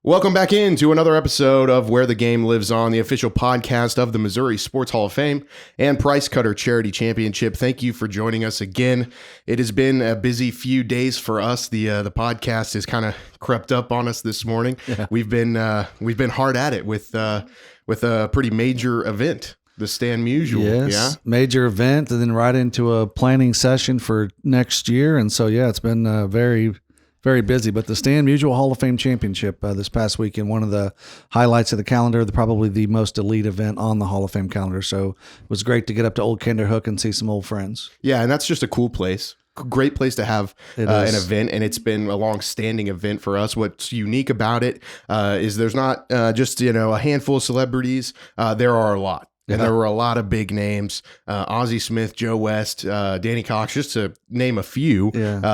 Welcome back into another episode of Where the Game Lives On, the official podcast of the Missouri Sports Hall of Fame and Price Cutter Charity Championship. Thank you for joining us again. It has been a busy few days for us. The podcast has kind of crept up on us this morning. Yeah. We've been hard at it with a pretty major event. The Stan Musial, yes, major event, and then right into a planning session for next year. And so, it's been very, very busy. But the Stan Musial Hall of Fame Championship this past weekend, one of the highlights of the calendar, probably the most elite event on the Hall of Fame calendar. So it was great to get up to Old Kinderhook and see some old friends. Yeah, and that's just a cool place. Great place to have an event, and it's been a long-standing event for us. What's unique about it is there's not just a handful of celebrities. There are a lot. And there were a lot of big names, Ozzie Smith, Joe West, Danny Cox, just to name a few,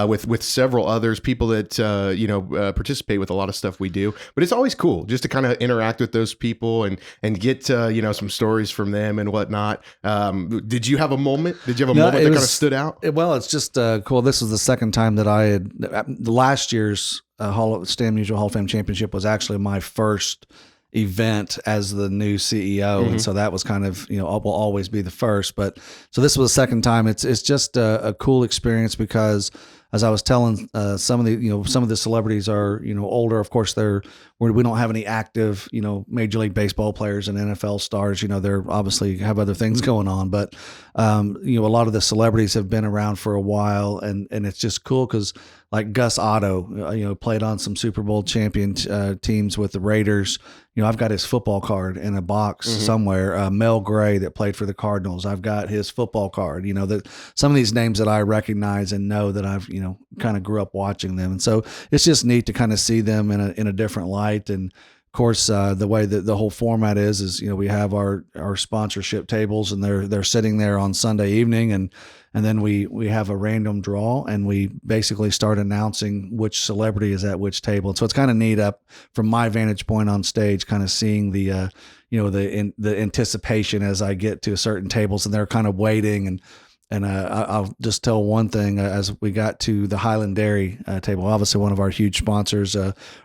with several others, people that, participate with a lot of stuff we do. But it's always cool just to kind of interact with those people and get, some stories from them and whatnot. Did you have a moment? Did you have a moment that kind of stood out? It's just cool. This was the second time that I had, last year's Stan Musial Hall of Fame Championship was actually my first event as the new CEO. And so that was kind of, will always be the first, but so this was the second time. It's just a cool experience because as I was telling some of the celebrities are, older. Of course, we don't have any active, Major League Baseball players and NFL stars. They're obviously have other things going on, but a lot of the celebrities have been around for a while, and it's just cool because like Gus Otto, played on some Super Bowl champion teams with the Raiders. I've got his football card in a box somewhere. Mel Gray that played for the Cardinals, I've got his football card. That some of these names that I recognize and know that I've kind of grew up watching them, and so it's just neat to kind of see them in a different light. And of course, the way that the whole format is we have our sponsorship tables, and they're sitting there on Sunday evening, and then we have a random draw, and we basically start announcing which celebrity is at which table. And so it's kind of neat up from my vantage point on stage, kind of seeing the the anticipation as I get to certain tables, and they're kind of waiting. And I'll just tell one thing as we got to the Highland Dairy table. Obviously, one of our huge sponsors,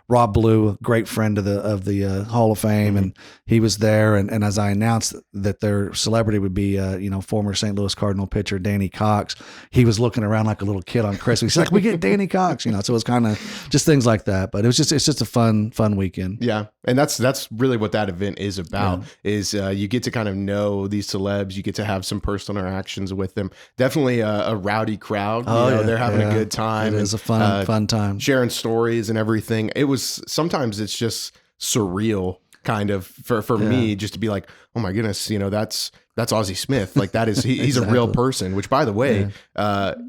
Rob Blue, a great friend of the Hall of Fame, and he was there. And as I announced that their celebrity would be, former St. Louis Cardinal pitcher Danny Cox, he was looking around like a little kid on Christmas. He's like, "We get Danny Cox," So it's kind of just things like that. But it's just a fun weekend. Yeah, and that's really what that event is about. Is you get to kind of know these celebs, you get to have some personal interactions with them. Definitely a rowdy crowd. They're having a good time. It is a fun time. Sharing stories and everything. Sometimes it's just surreal kind of for me just to be like, oh my goodness, that's Ozzie Smith. Like that is, he's exactly. A real person, which by the way,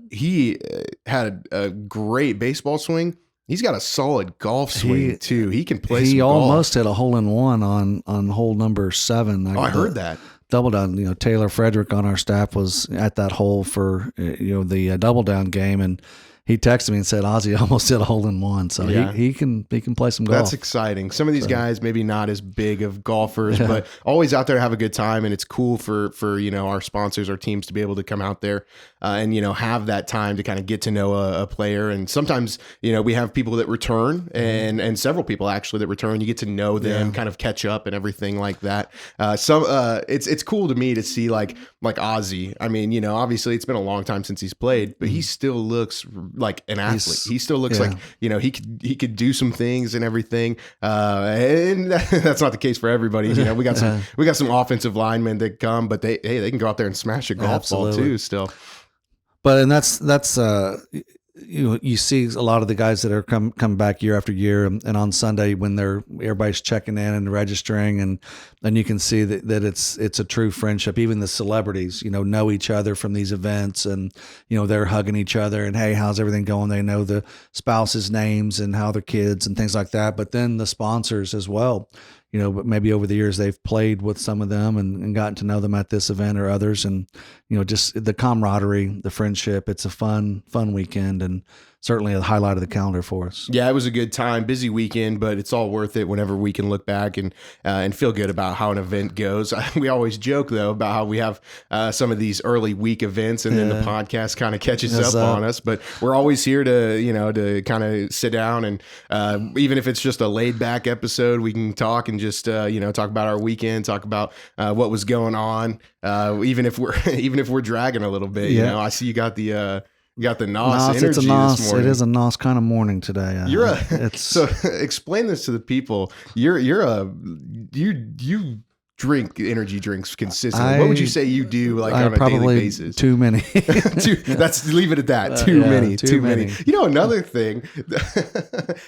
he had a great baseball swing. He's got a solid golf swing too. He can play some golf. He almost hit a hole-in-one on hole number 7. I heard that. Double down, Taylor Frederick on our staff was at that hole for, the double down game. And he texted me and said, Ozzie almost hit a hole-in-one. So he can play some golf. That's exciting. Some of these guys, maybe not as big of golfers, but always out there have a good time. And it's cool for our sponsors, our teams to be able to come out there and, have that time to kind of get to know a player. And sometimes, we have people that return and several people actually that return. You get to know them, kind of catch up and everything like that. It's cool to me to see like Ozzie. I mean, obviously it's been a long time since he's played, but he still looks like an athlete. He still looks like, he could do some things and everything. And that's not the case for everybody. We got some offensive linemen that come, but they can go out there and smash a golf ball too still. But and that's you see a lot of the guys that are come back year after year, and on Sunday when everybody's checking in and registering, and you can see that it's a true friendship. Even the celebrities, know each other from these events, and they're hugging each other and, hey, how's everything going? They know the spouses' names and how their kids and things like that. But then the sponsors as well. But maybe over the years they've played with some of them and gotten to know them at this event or others. And, just the camaraderie, the friendship, it's a fun weekend. And certainly a highlight of the calendar for us. Yeah, it was a good time, busy weekend, but it's all worth it whenever we can look back and feel good about how an event goes. We always joke though about how we have some of these early week events, and then the podcast kind of catches up on us. But we're always here to kind of sit down and even if it's just a laid back episode, we can talk and just talk about our weekend, talk about what was going on, even if we're dragging a little bit. I see you got the NOS energy it's a NOS. this morning. It is a NOS kind of morning today. So explain this to the people. You drink energy drinks consistently. What would you say you do on a daily basis? Too many. Leave it at that. Too many. Another thing,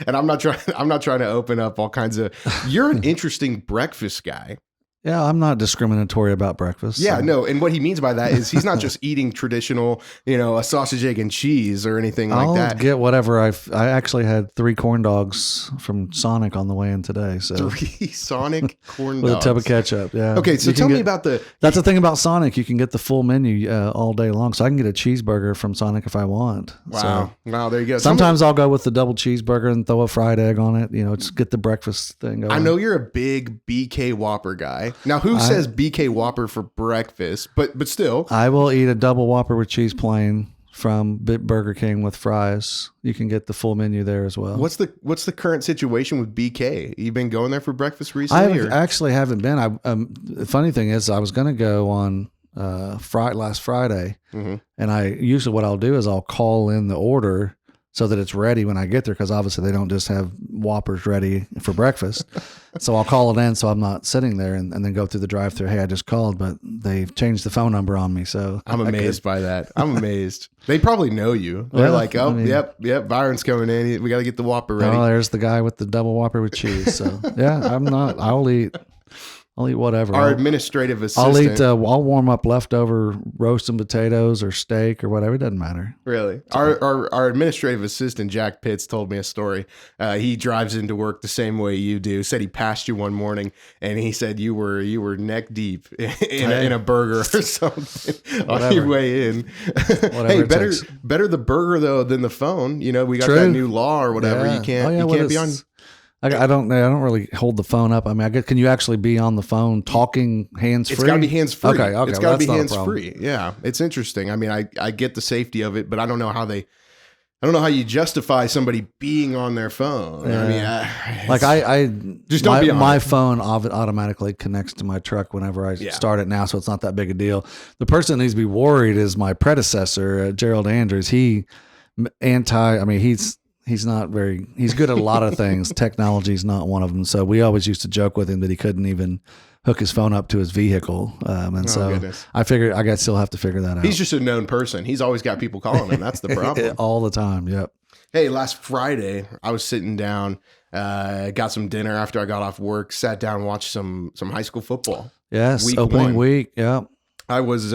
and I'm not trying to open up all kinds of. You're an interesting breakfast guy. Yeah, I'm not discriminatory about breakfast. Yeah, no, and what he means by that is he's not just eating traditional, a sausage, egg, and cheese or anything like that. I'll get whatever. I actually had 3 corn dogs from Sonic on the way in today. So 3 Sonic corn dogs with a tub of ketchup. Yeah. Okay, so tell me about That's the thing about Sonic. You can get the full menu all day long. So I can get a cheeseburger from Sonic if I want. Wow. Wow, there you go. Sometimes I'll go with the double cheeseburger and throw a fried egg on it. Just get the breakfast thing going. I know you're a big BK Whopper guy. Now, who says BK Whopper for breakfast? But still, I will eat a double Whopper with cheese plain from Burger King with fries. You can get the full menu there as well. What's the current situation with BK? You been going there for breakfast recently? I actually haven't been. The funny thing is, I was going to go on last Friday, and what I'll do is I'll call in the order so that it's ready when I get there, because obviously they don't just have Whoppers ready for breakfast. So I'll call it in so I'm not sitting there and then go through the drive-thru. Hey, I just called, but they've changed the phone number on me. So I'm amazed by that. I'm amazed. They probably know you. They're yep, Byron's coming in. We got to get the Whopper ready. Oh, there's the guy with the double Whopper with cheese. So yeah, I'll eat whatever. Our administrative assistant. I'll warm up leftover roasted potatoes or steak or whatever. It doesn't matter. Really? Our administrative assistant, Jack Pitts, told me a story. He drives into work the same way you do. Said he passed you one morning and he said you were neck deep in a burger or something on your way in. Hey, better the burger though than the phone. We got that new law or whatever. Yeah. You can't be on. I don't really hold the phone up. I mean, can you actually be on the phone talking hands free? It's got to be hands free. Okay. It's got to be hands free. Yeah, it's interesting. I mean, I get the safety of it, but I don't know how you justify somebody being on their phone. Yeah. I mean, just don't be on my phone automatically connects to my truck whenever I start it now, so it's not that big a deal. The person that needs to be worried is my predecessor, Gerald Andrews. He's good at a lot of things. Technology is not one of them. So we always used to joke with him that he couldn't even hook his phone up to his vehicle. Goodness. I figured I guess he'll have to figure that out. He's just a known person. He's always got people calling him. That's the problem. All the time. Yep. Hey, last Friday, I was sitting down, got some dinner after I got off work, sat down and watched some high school football. Yes. Opening week. Yeah. I was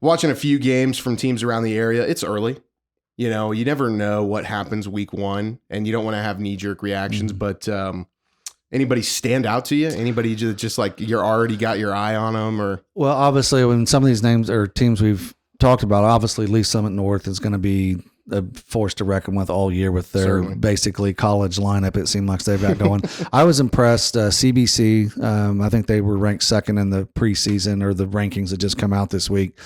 watching a few games from teams around the area. It's early. You never know what happens week 1, and you don't want to have knee-jerk reactions, but anybody stand out to you? Anybody just like you're already got your eye on them? Or Well, obviously, when some of these names or teams we've talked about, obviously Lee Summit North is going to be a force to reckon with all year with their basically college lineup. It seemed like they've got going. I was impressed. CBC, I think they were ranked 2nd in the preseason or the rankings that just come out this week.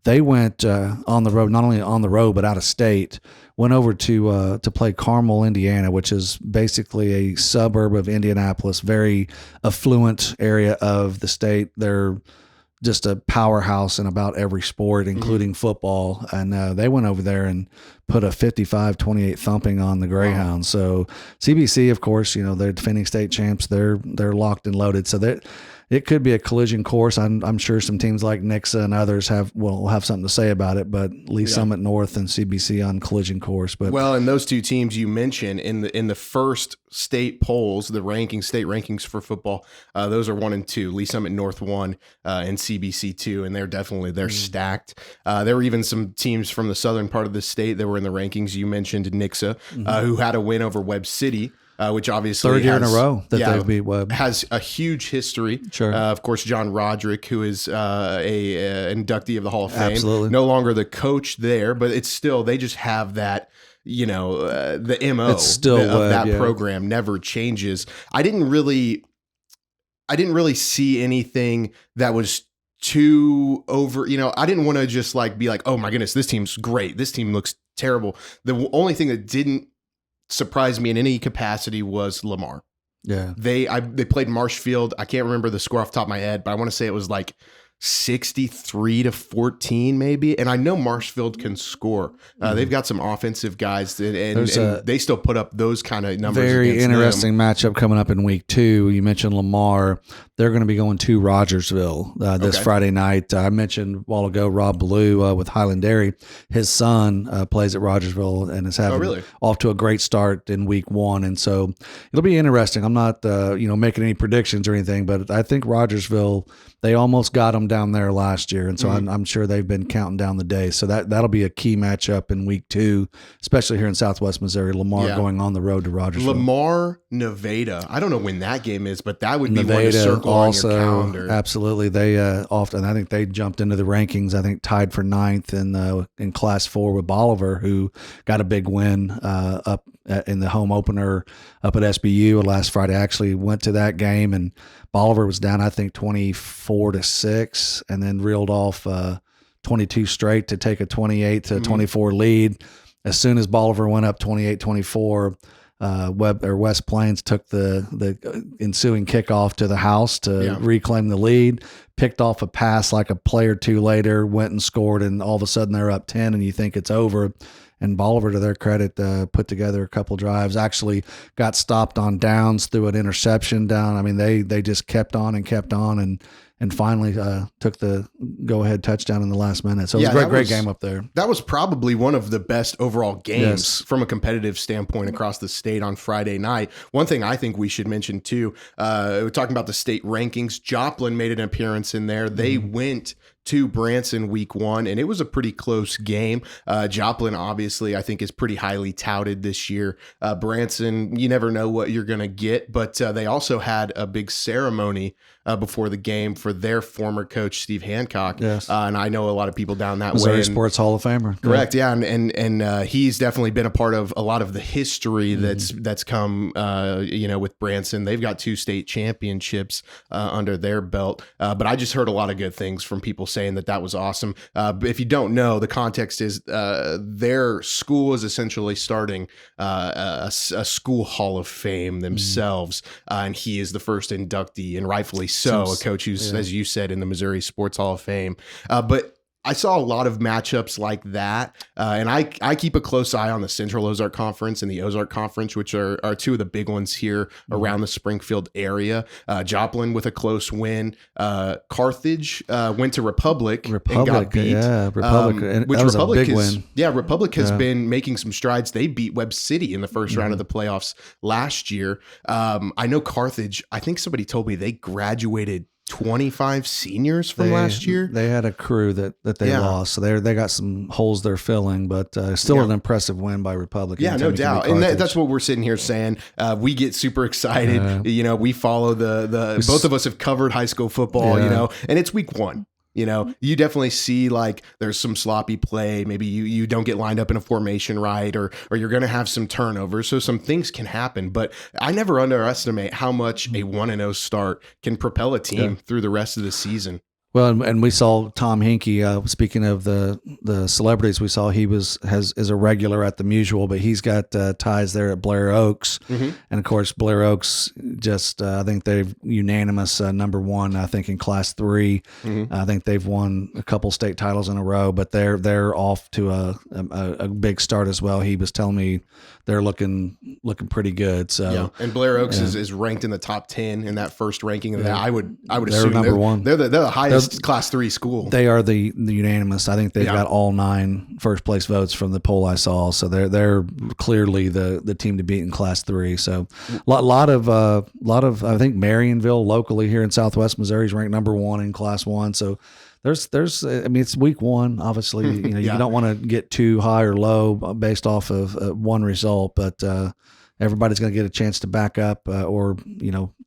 They went on the road, not only on the road, but out of state, went over to play Carmel, Indiana, which is basically a suburb of Indianapolis, very affluent area of the state. They're just a powerhouse in about every sport, including football. And they went over there and put a 55-28 thumping on the Greyhounds. So CBC, of course, they're defending state champs. They're locked and loaded. So it could be a collision course. I'm sure some teams like Nixa and others will have something to say about it, but Lee Summit North and CBC on collision course. But and those two teams you mentioned in the first state polls, the state rankings for football, those are 1 and 2. Lee Summit North 1 and CBC 2, and they're stacked. There were even some teams from the southern part of the state that were in the rankings. You mentioned Nixa, who had a win over Webb City. Which obviously 3rd year in a row that they've beat Webb. Has a huge history. Sure. Of course, John Roderick, who is a inductee of the Hall of Fame. Absolutely. No longer the coach there, but it's still, they just have that the MO It's still of that yeah. program never changes. I didn't really see anything that was too over. I didn't want to just like be like, oh my goodness, this team's great, this team looks terrible. The only thing that didn't surprise me in any capacity was Lamar. Yeah. They played Marshfield. I can't remember the score off the top of my head, but I want to say it was like 63-14 maybe. And I know Marshfield can score. They've got some offensive guys and they still put up those kind of numbers. Very interesting matchup coming up in week 2. You mentioned Lamar. They're going to be going to Rogersville this Friday night. I mentioned a while ago Rob Ballou with Highland Dairy. His son plays at Rogersville and is having off to a great start in week 1. And so it'll be interesting. I'm not making any predictions or anything, but I think Rogersville, they almost got them down there last year, and so I'm sure they've been counting down the days. So that'll be a key matchup in week 2, especially here in Southwest Missouri. Lamar going on the road to Rogersville. Lamar, Nevada. I don't know when that game is, but that would be one to circle also, on your calendar. Absolutely, they often. I think they jumped into the rankings. I think tied for 9th in Class 4 with Bolivar, who got a big win up in the home opener up at SBU last Friday. I actually went to that game, and Bolivar was down, I think, 24-6, and then reeled off 22 straight to take a 28-24 lead. As soon as Bolivar went up 28-24, West Plains took the ensuing kickoff to the house to reclaim the lead, picked off a pass like a play or two later, went and scored, and all of a sudden they're up 10, and you think it's over. And Bolivar, to their credit, put together a couple drives. Actually got stopped on downs through an interception down. I mean, they just kept on and finally took the go-ahead touchdown in the last minute. So it was a great game up there. That was probably one of the best overall games from a competitive standpoint across the state on Friday night. One thing I think we should mention too, we're talking about the state rankings. Joplin made an appearance in there. They went to Branson week 1, and it was a pretty close game. Joplin, obviously, I think is pretty highly touted this year. Branson, you never know what you're going to get, but they also had a big ceremony before the game for their former coach, Steve Hancock. Yes. And I know a lot of people down that Missouri way. Sports Hall of Famer. Correct. Yeah. And he's definitely been a part of a lot of the history that's come, with Branson. They've got 2 state championships under their belt. But I just heard a lot of good things from people saying that was awesome. But if you don't know, the context is their school is essentially starting a school hall of fame themselves. And he is the first inductee, and rightfully so, a coach who's, as you said, in the Missouri Sports Hall of Fame. But I saw a lot of matchups like that, and I keep a close eye on the Central Ozark Conference and the Ozark Conference, which are 2 of the big ones here around the Springfield area. Joplin with a close win. Carthage went to Republic and got beat. Yeah, Republic. Which that was Republic a big win. Yeah, Republic has been making some strides. They beat Webb City in the first round of the playoffs last year. I know Carthage, I think somebody told me they graduated 25 seniors from last year. They had a crew that they lost, so they got some holes they're filling, but still an impressive win by Republic. Yeah, no doubt. And that's what we're sitting here saying. We get super excited. We follow the both of us have covered high school football, and it's week 1. You definitely see like there's some sloppy play. Maybe you don't get lined up in a formation right, or you're going to have some turnovers. So some things can happen, but I never underestimate how much a 1-0 start can propel a team through the rest of the season. Well, and we saw Tom Hinkie. Speaking of the celebrities, we saw he is a regular at the Musial, but he's got ties there at Blair Oaks, and of course Blair Oaks just I think they've unanimous number 1. I think in Class 3, I think they've won a couple state titles in a row, but they're off to a big start as well. He was telling me they're looking pretty good. So and Blair Oaks is ranked in the top 10 in that first ranking, and I would assume number 1. They're the highest. Class 3 school. They are the unanimous. I think they've got all 9 first place votes from the poll I saw. So they're clearly the team to beat in Class 3. So a lot of I think Marionville locally here in Southwest Missouri is ranked number 1 in Class 1. So there's I mean it's week 1. Obviously you don't want to get too high or low based off of one result, but everybody's going to get a chance to back up or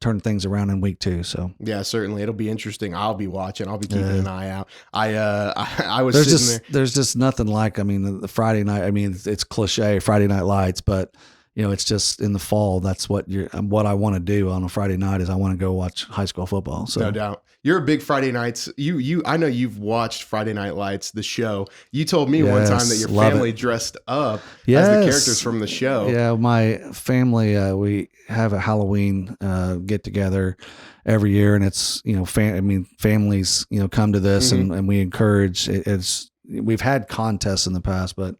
turn things around in week 2. So yeah, certainly it'll be interesting. I'll be watching. I'll be keeping an eye out. I was sitting there. There's just nothing like, the Friday night. It's cliche, Friday Night Lights, but it's just in the fall. That's what I want to do on a Friday night is I want to go watch high school football. So no doubt. You're a big Friday nights. I know you've watched Friday Night Lights, the show. You told me one time that your family dressed up as the characters from the show. Yeah, my family, we have a Halloween get together every year, and it's families come to this, and we encourage. We've had contests in the past, but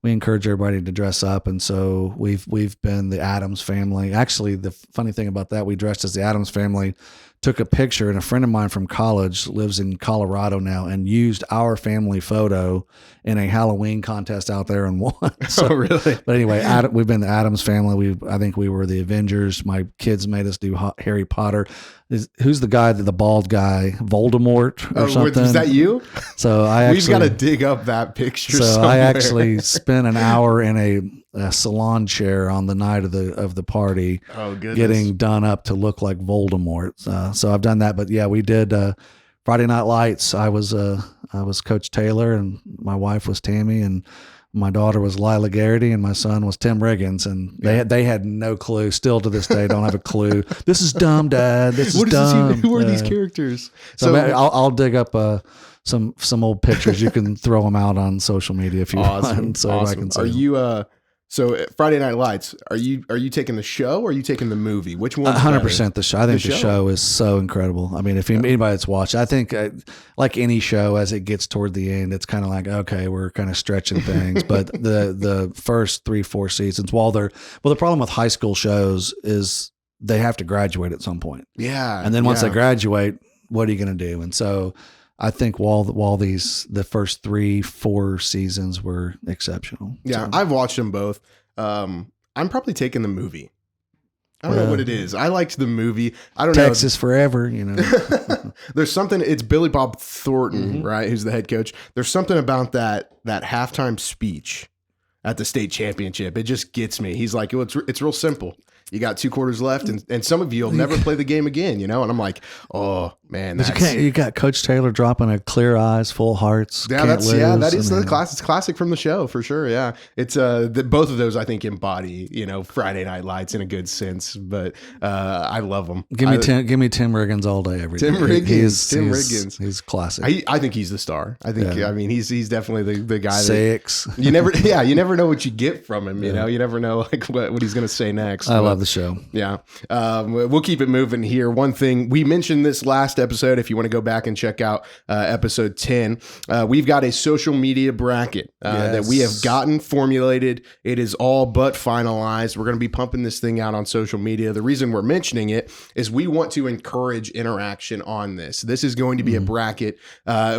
we encourage everybody to dress up, and so we've been the Addams family. Actually, the funny thing about that, we dressed as the Addams family. Took a picture, and a friend of mine from college lives in Colorado now and used our family photo in a Halloween contest out there and won. So, oh, really? But anyway, we've been the Addams family. I think we were the Avengers. My kids made us do Harry Potter. Who's the guy, the bald guy, Voldemort or something? Was that you? So we've got to dig up that picture. So I actually spent an hour in a salon chair on the night of the party. Oh, goodness. Getting done up to look like Voldemort. So I've done that, but yeah, we did Friday Night Lights. I was Coach Taylor, and my wife was Tammy, and my daughter was Lila Garrity, and my son was Tim Riggins, and they had no clue. Still to this day, don't have a clue. This is dumb, Dad. This is dumb. Who are these characters? So I'll dig up some old pictures. You can throw them out on social media if you want. So I can see Are you so Friday Night Lights? Are you taking the show or are you taking the movie? Which one? 100% the show. I think the show is so incredible. If anybody that's watched, I think like any show, as it gets toward the end, it's kind of like, okay, we're kind of stretching things. But the first 3-4 seasons, the problem with high school shows is they have to graduate at some point. Yeah, and then once they graduate, what are you going to do? And so I think while the first 3-4 seasons were exceptional. Yeah, I've watched them both. I'm probably taking the movie. I don't know what it is. I liked the movie. I don't know. Texas forever, There's something. It's Billy Bob Thornton, right? Who's the head coach. There's something about that halftime speech at the state championship. It just gets me. He's like, it's real simple. You got 2 quarters left, and some of you'll never play the game again, And I'm like, oh man, you got Coach Taylor dropping a clear eyes, full hearts. Yeah, that is the classic from the show for sure. Yeah, it's both of those I think embody Friday Night Lights in a good sense, but I love them. Give me Tim Riggins all day every day. Tim Riggins, he's classic. I think he's the star. I think he's definitely the guy. Six. You never know what you get from him. You never know like what he's gonna say next. I love the show. Yeah. We'll keep it moving here. One thing we mentioned this last episode, if you want to go back and check out episode 10, we've got a social media bracket that we have gotten formulated. It is all but finalized. We're going to be pumping this thing out on social media. The reason we're mentioning it is we want to encourage interaction on this. This is going to be a bracket.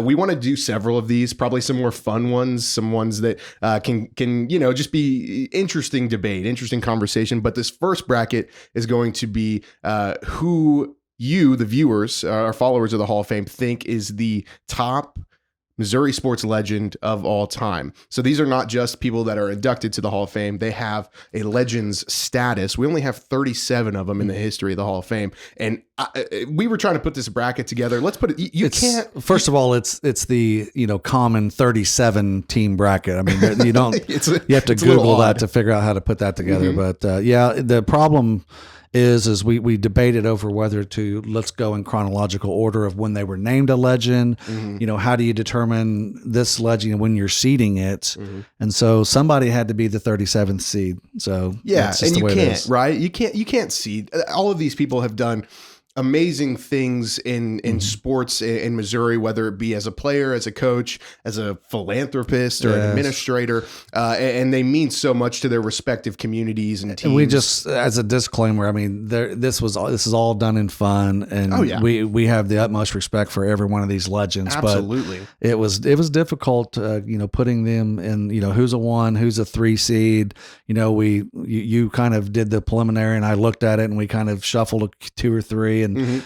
We want to do several of these, probably some more fun ones, some ones that can just be interesting debate, interesting conversation. But this first bracket is going to be who you, the viewers, our followers of the Hall of Fame, think is the top Missouri sports legend of all time. So these are not just people that are inducted to the Hall of Fame. They have a legend's status. We only have 37 of them in the history of the Hall of Fame. And we were trying to put this bracket together. Let's put it, you can't. First of all, it's the, common 37 team bracket. You don't, you have to Google that to figure out how to put that together. But the problem is we debated over whether to let's go in chronological order of when they were named a legend. How do you determine this legend when you're seeding it? And so somebody had to be the 37th seed. So and you can't, right? You can't seed. All of these people have done amazing things in sports in Missouri, whether it be as a player, as a coach, as a philanthropist or an administrator, and they mean so much to their respective communities and teams. And we just, as a disclaimer, this is all done in fun, and we have the utmost respect for every one of these legends. Absolutely, but it was difficult, putting them in, who's a 1, who's a 3 seed. You kind of did the preliminary, and I looked at it, and we kind of shuffled 2 or 3. And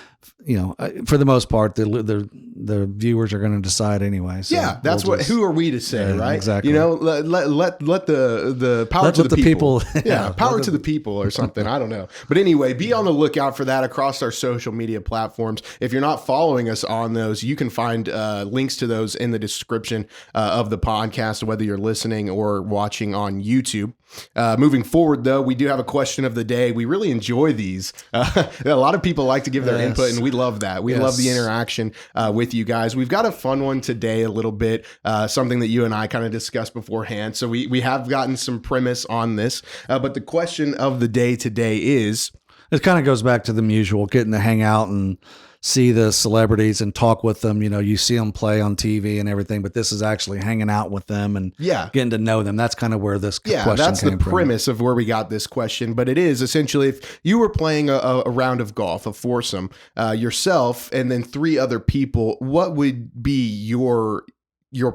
for the most part, the viewers are going to decide anyway. So yeah, that's who are we to say, right? Exactly. Let the power to the people. Yeah, power to the people or something. I don't know. But anyway, be on the lookout for that across our social media platforms. If you're not following us on those, you can find links to those in the description of the podcast, whether you're listening or watching on YouTube. Moving forward, though, we do have a question of the day. We really enjoy these. A lot of people like to give their input, and we love that. We love the interaction with you guys. We've got a fun one today, a little bit, something that you and I kind of discussed beforehand. So we have gotten some premise on this, but the question of the day today is... It kind of goes back to the usual, getting to hang out and see the celebrities and talk with them. You see them play on TV and everything, but this is actually hanging out with them and getting to know them. That's kind of where this question came from. Yeah, that's the premise of where we got this question. But it is essentially, if you were playing a round of golf, a foursome, yourself and then 3 other people, what would be your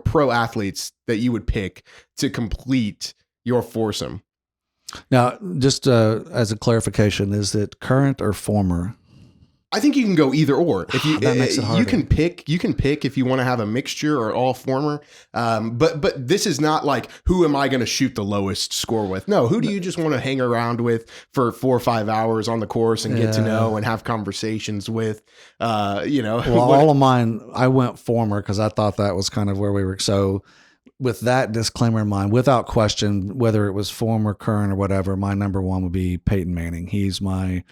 pro athletes that you would pick to complete your foursome? Now, just as a clarification, is it current or former? I think you can go either or. If you that makes it harder. You can pick if you want to have a mixture or all former. But this is not like, who am I going to shoot the lowest score with? No, who do you just want to hang around with for 4 or 5 hours on the course and get to know and have conversations with? Well, all of mine, I went former because I thought that was kind of where we were. So with that disclaimer in mind, without question, whether it was former, current, or whatever, my number one would be Peyton Manning. He's my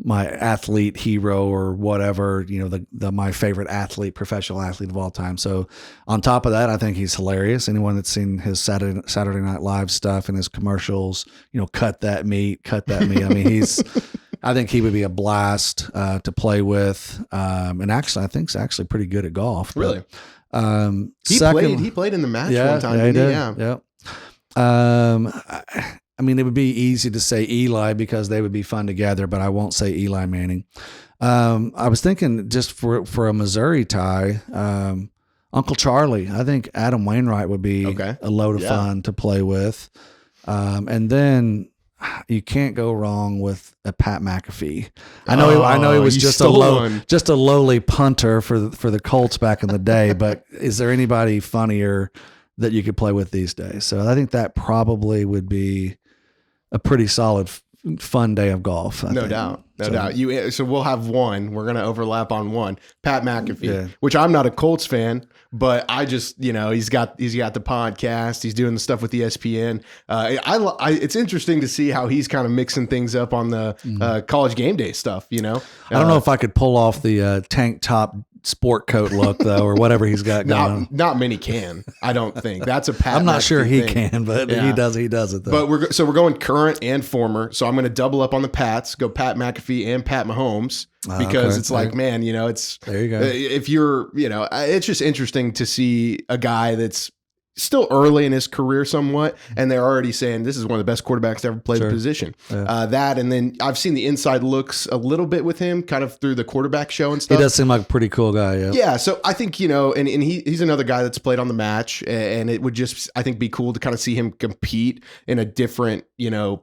athlete hero or whatever, my favorite athlete, professional athlete of all time. So on top of that, I think he's hilarious. Anyone that's seen his Saturday Night Live stuff and his commercials, cut that meat. I mean, I think he would be a blast to play with. And actually, I think he's actually pretty good at golf. Really? He played in the match one time. Yeah, he did. Yeah. I mean, it would be easy to say Eli because they would be fun together, but I won't say Eli Manning. I was thinking just for a Missouri tie, Uncle Charlie. I think Adam Wainwright would be a load of fun to play with. And then you can't go wrong with a Pat McAfee. I know he was just a lowly punter for the Colts back in the day, but is there anybody funnier that you could play with these days? So I think that probably would be a pretty solid, fun day of golf. No doubt. So we'll have one. We're going to overlap on one. Pat McAfee, which I'm not a Colts fan, but I just, he's got the podcast. He's doing the stuff with ESPN. It's interesting to see how he's kind of mixing things up on the college game day stuff. I don't know if I could pull off the tank top sport coat look though, or whatever he's got going on. Not many can, I don't think. That's a Pat. I'm not McAfee sure he thing. can, but he does it though. But we're going current and former. So I'm going to double up on the Pats, go Pat McAfee and Pat Mahomes, because it's like, man, it's there you go. If you're, it's just interesting to see a guy that's still early in his career somewhat, and they're already saying this is one of the best quarterbacks to ever play the position. That, and then I've seen the inside looks a little bit with him kind of through the quarterback show and stuff. He does seem like a pretty cool guy. Yeah. So I think, and he's another guy that's played on the match, and it would just, I think, be cool to kind of see him compete in a different,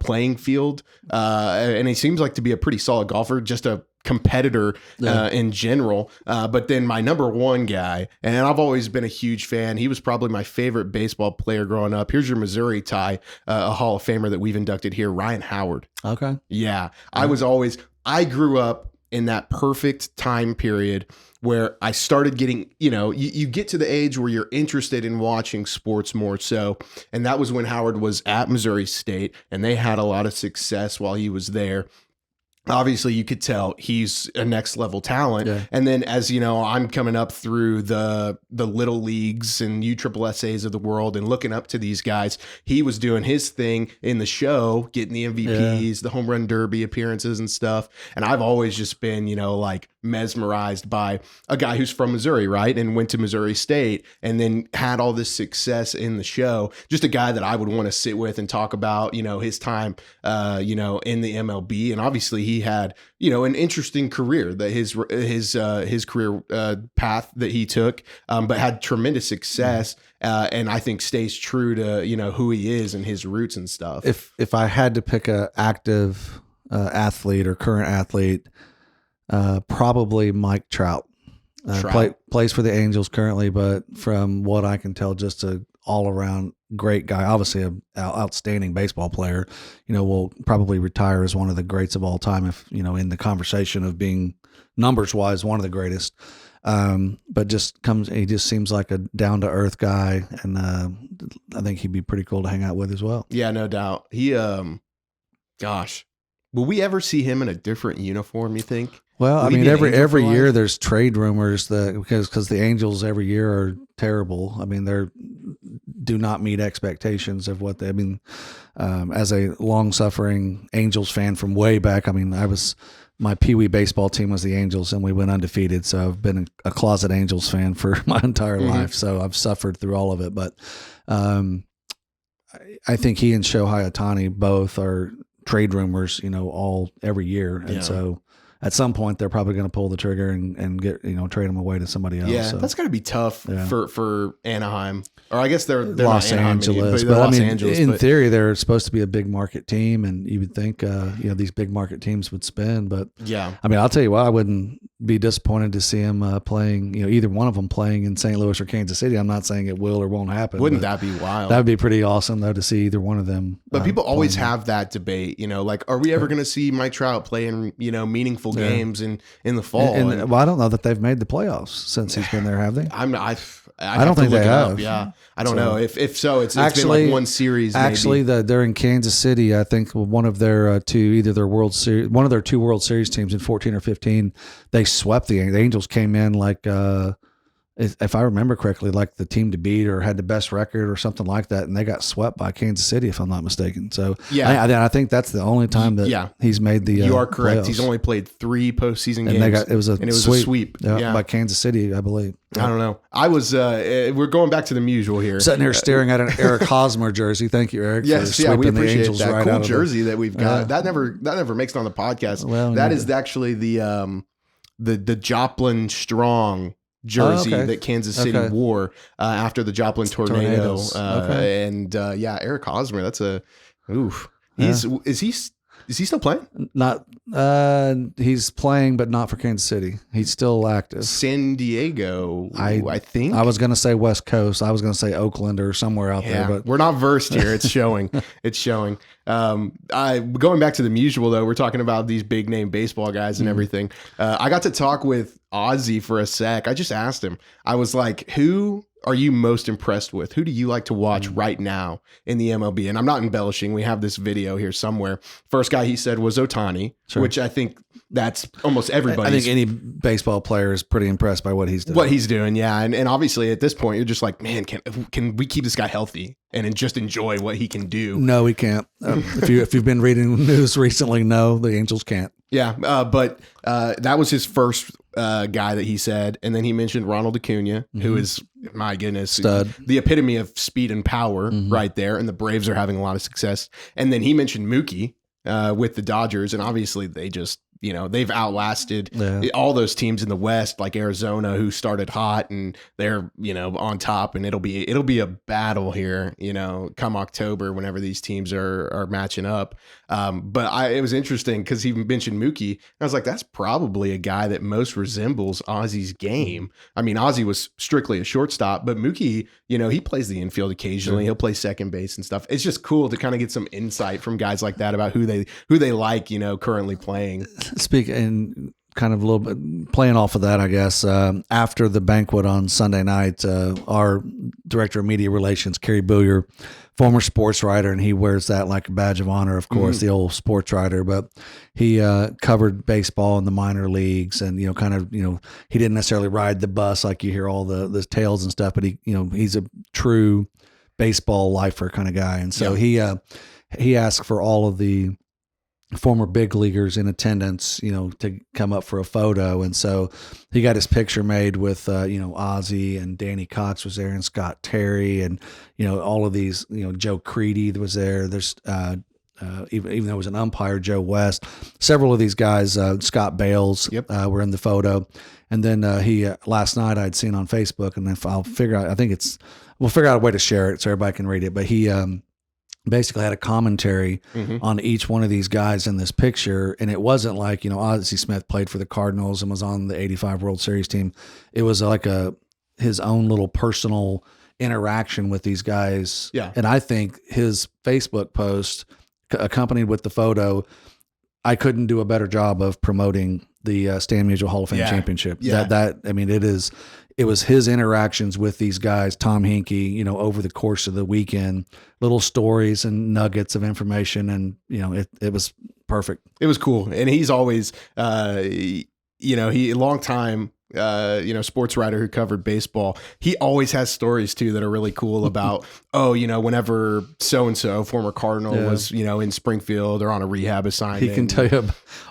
playing field. And he seems like to be a pretty solid golfer, just a competitor in general. But then my number one guy, and I've always been a huge fan, he was probably my favorite baseball player growing up. Here's your Missouri tie, a Hall of Famer that we've inducted here, Ryan Howard. Okay. Yeah. I grew up in that perfect time period where I started getting, you get to the age where you're interested in watching sports more so. And that was when Howard was at Missouri State, and they had a lot of success while he was there. Obviously, you could tell he's a next level talent. Yeah. And then, as you know, I'm coming up through the little leagues and USSSAs of the world and looking up to these guys. He was doing his thing in the show, getting the MVPs, the home run derby appearances and stuff. And I've always just been, mesmerized by a guy who's from Missouri, right? And went to Missouri State and then had all this success in the show. Just a guy that I would want to sit with and talk about, his time, in the MLB. And obviously he had, an interesting career, that his career path that he took, but had tremendous success. And I think stays true to, who he is and his roots and stuff. If I had to pick a active athlete or current athlete, Probably Mike Trout. Plays for the Angels currently, but from what I can tell, just a all around great guy. Obviously, an outstanding baseball player. Will probably retire as one of the greats of all time, if in the conversation of being numbers wise one of the greatest. But he just seems like a down to earth guy, and I think he'd be pretty cool to hang out with as well. Yeah, no doubt. He, gosh, will we ever see him in a different uniform? You think? Well, I mean, every year there's trade rumors because the Angels every year are terrible. I mean, they do not meet expectations of what they. I mean, as a long suffering Angels fan from way back, I mean, my Pee Wee baseball team was the Angels, and we went undefeated. So I've been a closet Angels fan for my entire life. So I've suffered through all of it. But I think he and Shohei Ohtani both are trade rumors, every year, and so. At some point, they're probably going to pull the trigger and get trade them away to somebody else. Yeah, so. That's got to be tough for Anaheim, or I guess they're Los not Anaheim Angeles. But I mean, in theory, they're supposed to be a big market team, and you would think these big market teams would spend. But yeah, I mean, I'll tell you what, I wouldn't be disappointed to see him playing. Either one of them playing in St. Louis or Kansas City. I'm not saying it will or won't happen. Wouldn't that be wild? That would be pretty awesome, though, to see either one of them. But people always have that debate. Like, are we ever going to see Mike Trout play in meaningful games in the fall? Well, I don't know that they've made the playoffs since he's been there, have they? I don't think they have. Yeah, I don't know. If so, it's actually been like one series. Actually, they're in Kansas City. I think one of their World Series, one of their 2 World Series teams in 14 or 15, they swept the Angels. Came in like. If I remember correctly, like the team to beat or had the best record or something like that, and they got swept by Kansas City, if I'm not mistaken. So yeah, I think that's the only time that he's made the. You are correct. Playoffs. He's only played 3 postseason games. And it was a sweep by Kansas City, I believe. I don't know. I was. We're going back to the Musial here. Sitting here staring at an Eric Hosmer jersey. Thank you, Eric. Yes, for we appreciate the Angels that right cool out of jersey that we've got. That never makes it on the podcast. Well, that is actually the Joplin Strong jersey that Kansas City wore after the Joplin tornado. And Eric Hosmer, that's a oof. Is he still playing? Not he's playing, but not for Kansas City. He's still active. San Diego, I think. I was going to say West Coast. I was going to say Oakland or somewhere out there. But we're not versed here. It's showing. It's showing. Going back to the Musial, though, we're talking about these big name baseball guys and everything. I got to talk with Ozzie for a sec. I just asked him. I was like, who are you most impressed with? Who do you like to watch right now in the MLB? And I'm not embellishing. We have this video here somewhere. First guy he said was Ohtani, which I think that's almost everybody. I think any baseball player is pretty impressed by what he's doing. Yeah. And obviously at this point, you're just like, man, can we keep this guy healthy and just enjoy what he can do? No, we can't. If you've been reading news recently, no, the Angels can't. Yeah, but that was his first guy that he said. And then he mentioned Ronald Acuna, who is, my goodness, stud. The epitome of speed and power right there. And the Braves are having a lot of success. And then he mentioned Mookie with the Dodgers. And obviously they just, they've outlasted all those teams in the West, like Arizona, who started hot and they're, on top, and it'll be a battle here, come October, whenever these teams are matching up. But it was interesting because he mentioned Mookie. And I was like, that's probably a guy that most resembles Ozzie's game. I mean, Ozzie was strictly a shortstop, but Mookie, he plays the infield occasionally. He'll play second base and stuff. It's just cool to kind of get some insight from guys like that about who they like, currently playing. Speaking kind of a little bit playing off of that, I guess, after the banquet on Sunday night, our director of media relations, Kerry Booyer, former sports writer, and he wears that like a badge of honor, of course, the old sports writer, but he covered baseball in the minor leagues and, he didn't necessarily ride the bus like you hear all the tales and stuff, but he's a true baseball lifer kind of guy. And so he asked for all of the former big leaguers in attendance, to come up for a photo. And so he got his picture made with, Ozzie, and Danny Cox was there, and Scott Terry, and, all of these, Joe Creedy was there. There's, even though it was an umpire, Joe West, several of these guys, Scott Bales, were in the photo. And then, last night I'd seen on Facebook, and if we'll figure out a way to share it so everybody can read it, but he basically had a commentary on each one of these guys in this picture. And it wasn't like, Ozzie Smith played for the Cardinals and was on the 85 World Series team. It was like his own little personal interaction with these guys. Yeah. And I think his Facebook post accompanied with the photo, I couldn't do a better job of promoting the Stan Musial Hall of Fame Championship. Yeah. It was his interactions with these guys, Tom Hinkie, over the course of the weekend, little stories and nuggets of information. And, it was perfect. It was cool. And he's always, he a long time, sports writer who covered baseball. He always has stories too that are really cool about, whenever so-and-so former Cardinal was, in Springfield or on a rehab assignment. He can tell you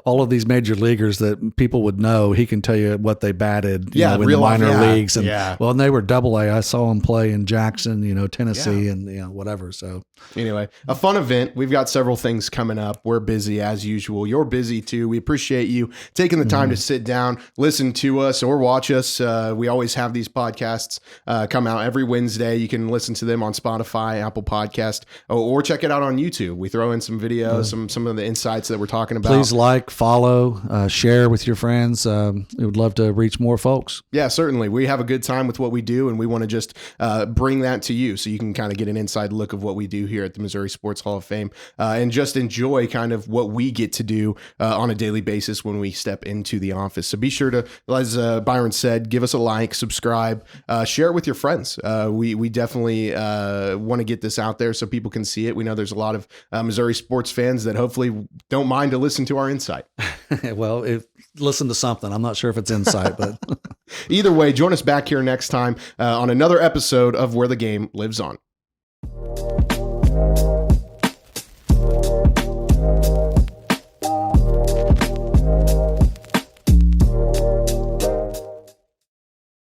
all of these major leaguers that people would know. He can tell you what they batted, in the minor leagues. And and they were Double-A. I saw him play in Jackson, Tennessee and, whatever. So anyway, a fun event. We've got several things coming up. We're busy as usual. You're busy too. We appreciate you taking the time to sit down, listen to us or watch us. We always have these podcasts come out every Wednesday. You can listen to them on Spotify, Apple Podcast, or check it out on YouTube. We throw in some videos, some of the insights that we're talking about. Please like, follow, share with your friends. We would love to reach more folks. Yeah, certainly. We have a good time with what we do, and we want to just bring that to you so you can kind of get an inside look of what we do here at the Missouri Sports Hall of Fame and just enjoy kind of what we get to do on a daily basis when we step into the office. So be sure to, as Byron said, give us a like, subscribe, share it with your friends. We definitely want to get this out there so people can see it. We know there's a lot of Missouri sports fans that hopefully don't mind to listen to our insight. Well, listen to something. I'm not sure if it's insight, but either way, join us back here next time on another episode of Where the Game Lives On.